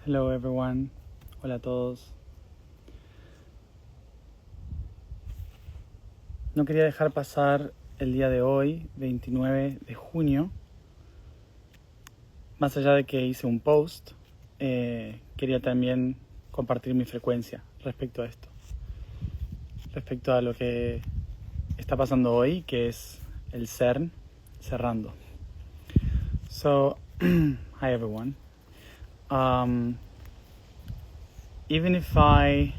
Hello everyone. Hola a todos. No quería dejar pasar el día de hoy, 29 de junio. Más allá de que hice un post, quería también compartir mi frecuencia respecto a esto. Respecto a lo que está pasando hoy, que es el CERN cerrando. So, hi everyone. Even if I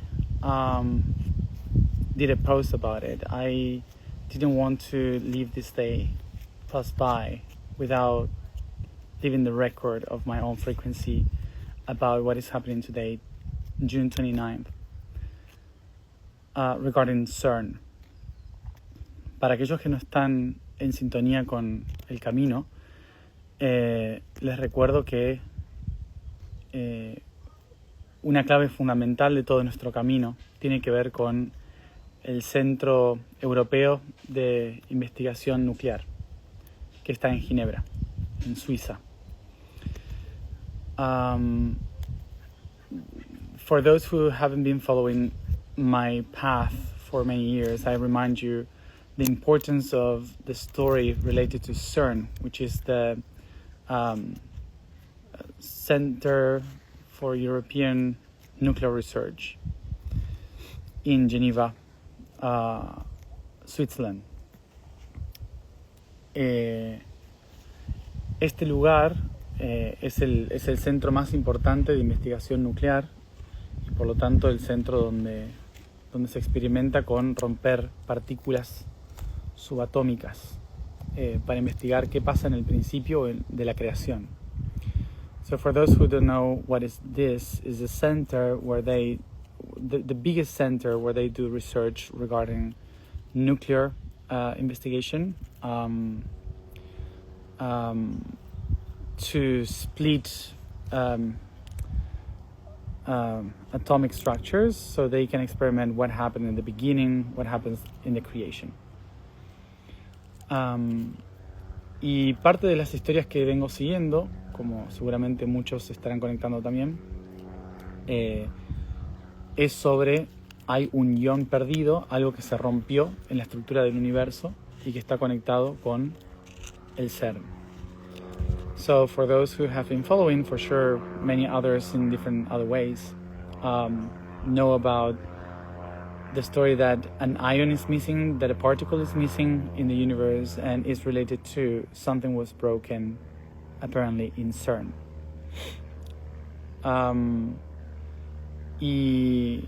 did a post about it, I didn't want to leave this day pass by without leaving the record of my own frequency about what is happening today, June 29th, regarding CERN. Para aquellos que no están en sintonía con el camino, les recuerdo que una clave fundamental de todo nuestro camino tiene que ver con el Centro Europeo de Investigación Nuclear, que está en Ginebra, en Suiza. For those who haven't been following my path for many years, I remind you the importance of the story related to CERN, which is the Center for European Nuclear Research in Geneva, Switzerland. Este lugar es el centro más importante de investigación nuclear y por lo tanto el centro donde se experimenta con romper partículas subatómicas para investigar qué pasa en el principio de la creación. So for those who don't know what is this, is a center where the biggest center where they do research regarding nuclear investigation to split atomic structures so they can experiment what happened in the beginning, what happens in the creation. Y parte de las historias que vengo siguiendo, como seguramente muchos se estarán conectando también, es sobre hay un ion perdido, algo que se rompió en la estructura del universo y que está conectado con el CERN. So for those who have been following, for sure many others in different other ways know about the story that an ion is missing, that a particle is missing in the universe and is related to something was broken apparently in CERN. Y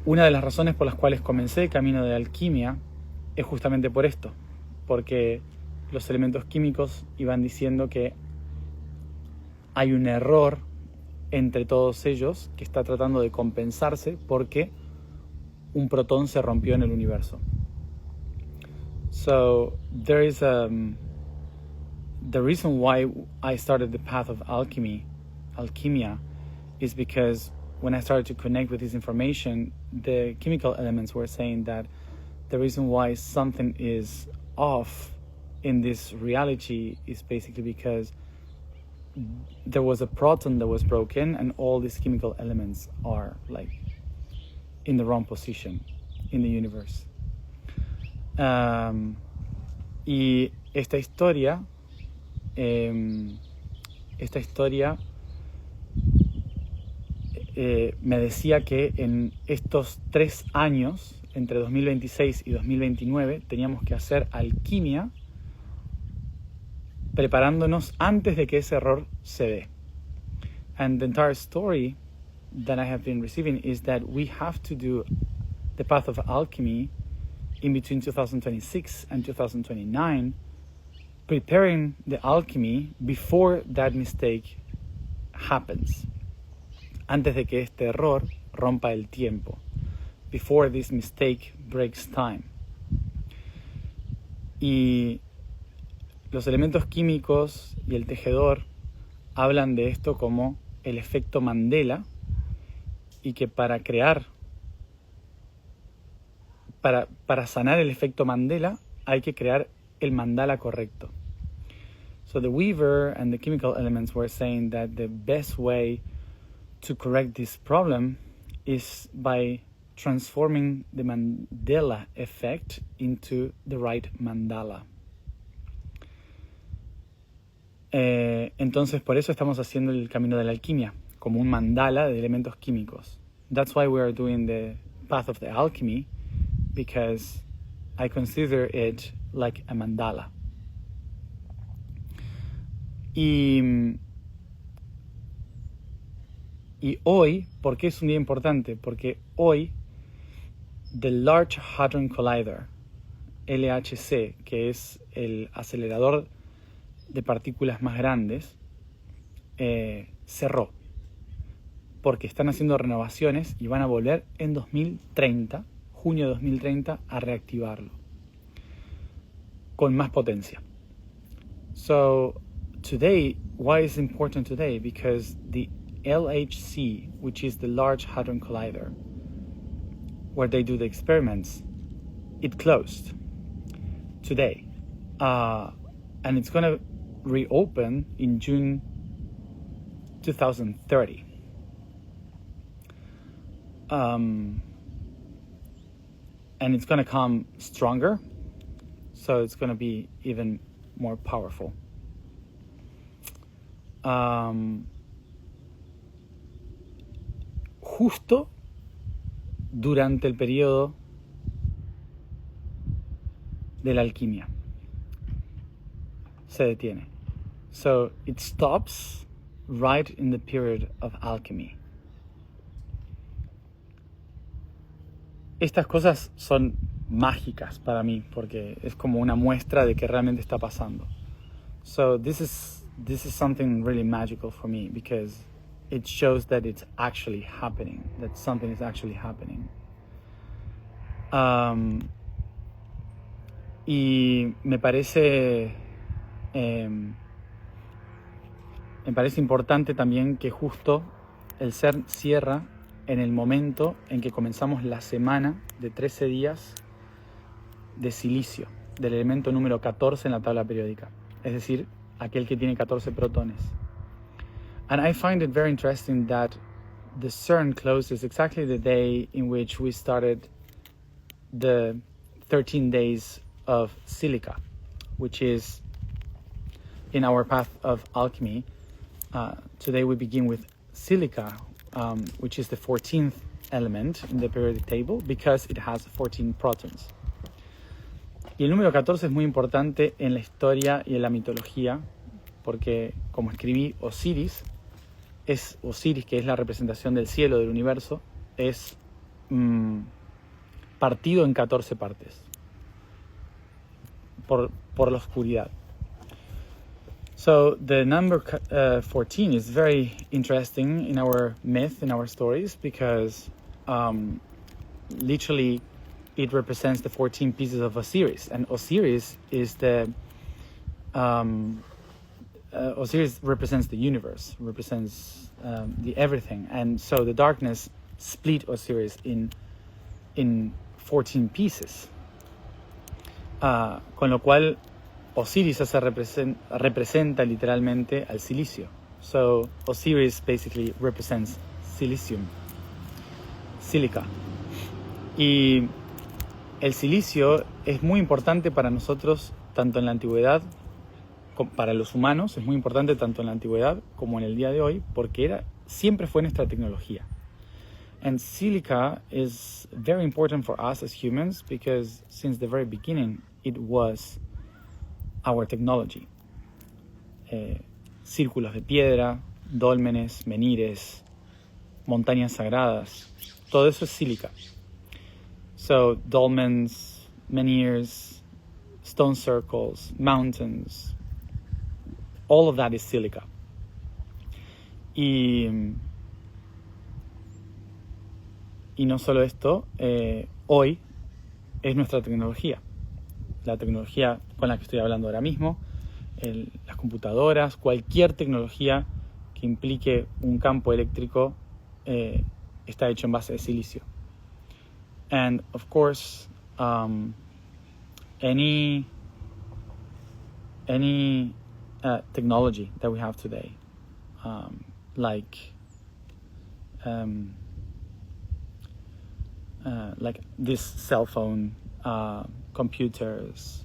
una de las razones por las cuales comencé el camino de alquimia es justamente por esto, porque los elementos químicos iban diciendo que hay un error entre todos ellos que está tratando de compensarse porque un protón se rompió en el universo. So there is the reason why I started the path of alchemia, is because when I started to connect with this information, the chemical elements were saying that the reason why something is off in this reality is basically because there was a proton that was broken and all these chemical elements are like in the wrong position in the universe. Y esta historia me decía que en estos 3 años, entre 2026 y 2029, teníamos que hacer alquimia preparándonos antes de que ese error se dé. And the entire story that I have been receiving is that we have to do the path of alchemy in between 2026 and 2029, preparing the alchemy before that mistake happens. Antes de que este error rompa el tiempo. Before this mistake breaks time. Y los elementos químicos y el tejedor hablan de esto como el efecto Mandela y que para sanar el efecto Mandela hay que crear el mandala correcto. So the Weaver and the chemical elements were saying that the best way to correct this problem is by transforming the Mandela effect into the right mandala. Entonces por eso estamos haciendo el camino de la alquimia, como un mandala de elementos químicos. That's why we are doing the path of the alchemy, because I consider it like a mandala. Y hoy, ¿por qué es un día importante? Porque hoy, the Large Hadron Collider, LHC, que es el acelerador de partículas más grandes, cerró. Porque están haciendo renovaciones y van a volver en 2030, junio de 2030, a reactivarlo. Con más potencia. So, today, why is it important today? Because the LHC, which is the Large Hadron Collider, where they do the experiments, it closed today. And it's going to reopen in June 2030. And it's going to come stronger, so it's going to be even more powerful. Justo durante el periodo de la alquimia se detiene. So it stops right in the period of alchemy. Estas cosas son mágicas para mí porque es como una muestra de que realmente está pasando. So this is something really magical for me because it shows that it's actually happening, that something is actually happening. Y me parece importante también que justo el CERN cierra en el momento en que comenzamos la semana de 13 días de silicio, del elemento número 14 en la tabla periódica, es decir, aquel que tiene 14 protones. And I find it very interesting that the CERN closes exactly the day in which we started the 13 days of silica, which is in our path of alchemy. Today we begin with silica, which is the 14th element in the periodic table because it has 14 protons. Y el número 14 es muy importante en la historia y en la mitología porque, como escribí, Osiris, que es la representación del cielo, del universo, es partido en 14 partes por la oscuridad. So the number 14 is very interesting in our myth, in our stories, because literally it represents the 14 pieces of Osiris, and Osiris is Osiris represents the universe, represents the everything, and so the darkness split Osiris in 14 pieces, con lo cual Osiris representa literalmente al silicio. So Osiris basically represents silicium, silica. Y el silicio es muy importante para nosotros, tanto en la antigüedad, para los humanos, es muy importante tanto en la antigüedad como en el día de hoy, porque siempre fue nuestra tecnología. And silica is very important for us as humans because since the very beginning it was our technology. Círculos de piedra, dólmenes, menires, montañas sagradas, todo eso es sílica. So dolmens, menhirs, stone circles, mountains, all of that is silica. Y no solo esto, hoy es nuestra tecnología. La tecnología con la que estoy hablando ahora mismo, las computadoras, cualquier tecnología que implique un campo eléctrico está hecho en base de silicio. And of course, any technology that we have today, like this cell phone, computers,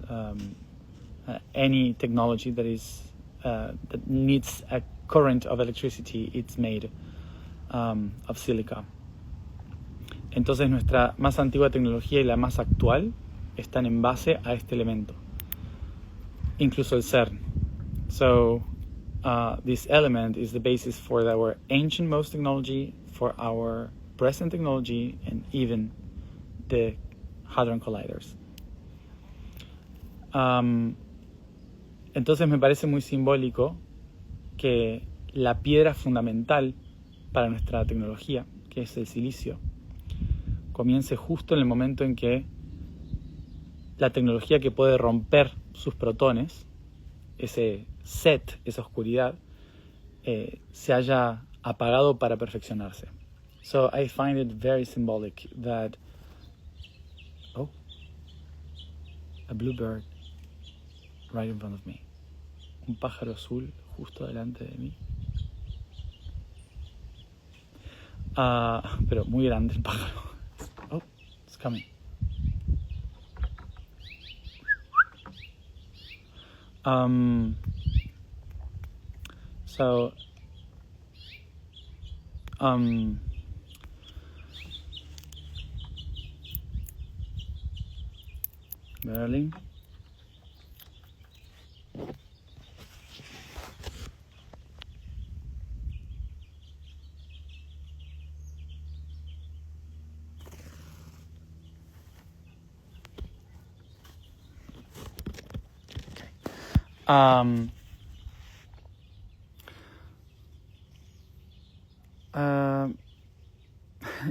any technology that is that needs a current of electricity, it's made of silica. Entonces nuestra más antigua tecnología y la más actual están en base a este elemento, incluso el CERN. So this element is the basis for our ancient most technology, for our present technology, and even the Hadron Colliders. Entonces me parece muy simbólico que la piedra fundamental para nuestra tecnología, que es el silicio, comience justo en el momento en que la tecnología que puede romper sus protones, ese set, esa oscuridad, se haya apagado para perfeccionarse. So I find it very symbolic that, oh, a bluebird right in front of me. Un pájaro azul justo delante de mí. Pero muy grande el pájaro. Oh, it's coming. So Berlin.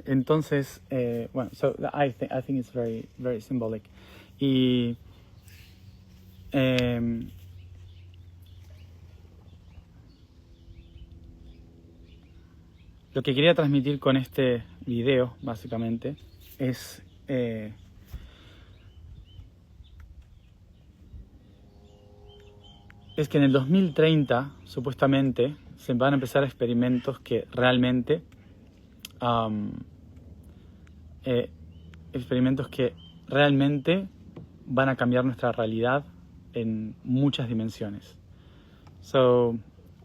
Entonces, bueno, so I think it's very, very symbolic. Y lo que quería transmitir con este video, básicamente, es que en el 2030, supuestamente, se van a empezar experimentos que realmente van a cambiar nuestra realidad en muchas dimensiones. So,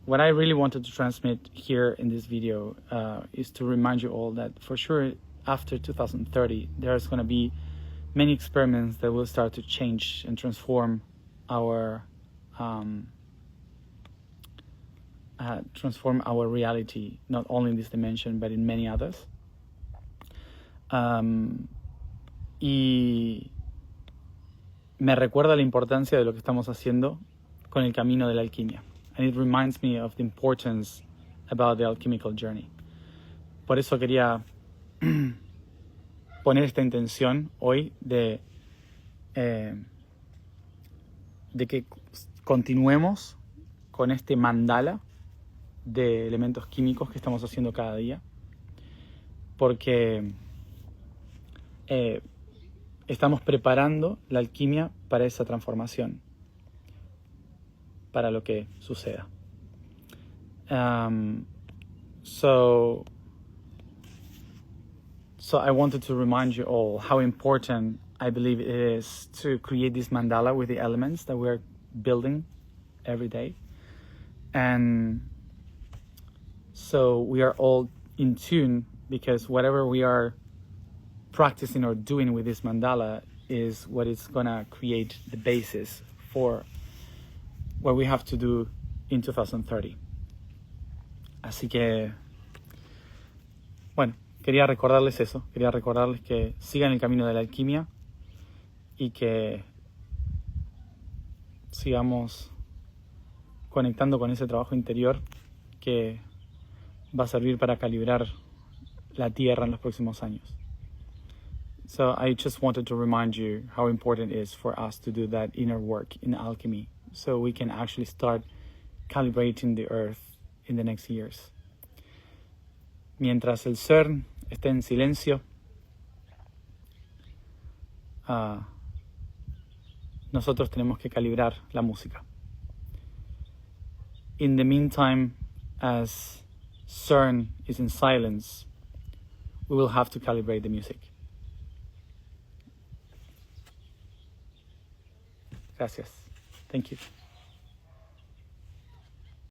what I really wanted to transmit here in this video is to remind you all that for sure after 2030 there's going to be many experiments that will start to change and transform our reality, not only in this dimension but in many others. Y me recuerda la importancia de lo que estamos haciendo con el camino de la alquimia. And it reminds me of the importance about the alchemical journey. Por eso quería poner esta intención hoy de que continuemos con este mandala de elementos químicos que estamos haciendo cada día, porque estamos preparando la alquimia para esa transformación, para lo que suceda. So I wanted to remind you all how important I believe it is to create this mandala with the elements that we're building every day. And so we are all in tune, because whatever we are practicing or doing with this mandala is what is going to create the basis for what we have to do in 2030. Así que, bueno, quería recordarles eso, quería recordarles que sigan el camino de la alquimia y que sigamos conectando con ese trabajo interior que va a servir para calibrar la Tierra en los próximos años. So I just wanted to remind you how important it is for us to do that inner work in alchemy, so we can actually start calibrating the earth in the next years. Mientras el CERN esté en silencio, nosotros tenemos que calibrar la música. in the meantime, as CERN is in silence, we will have to calibrate the music. Gracias. Thank you.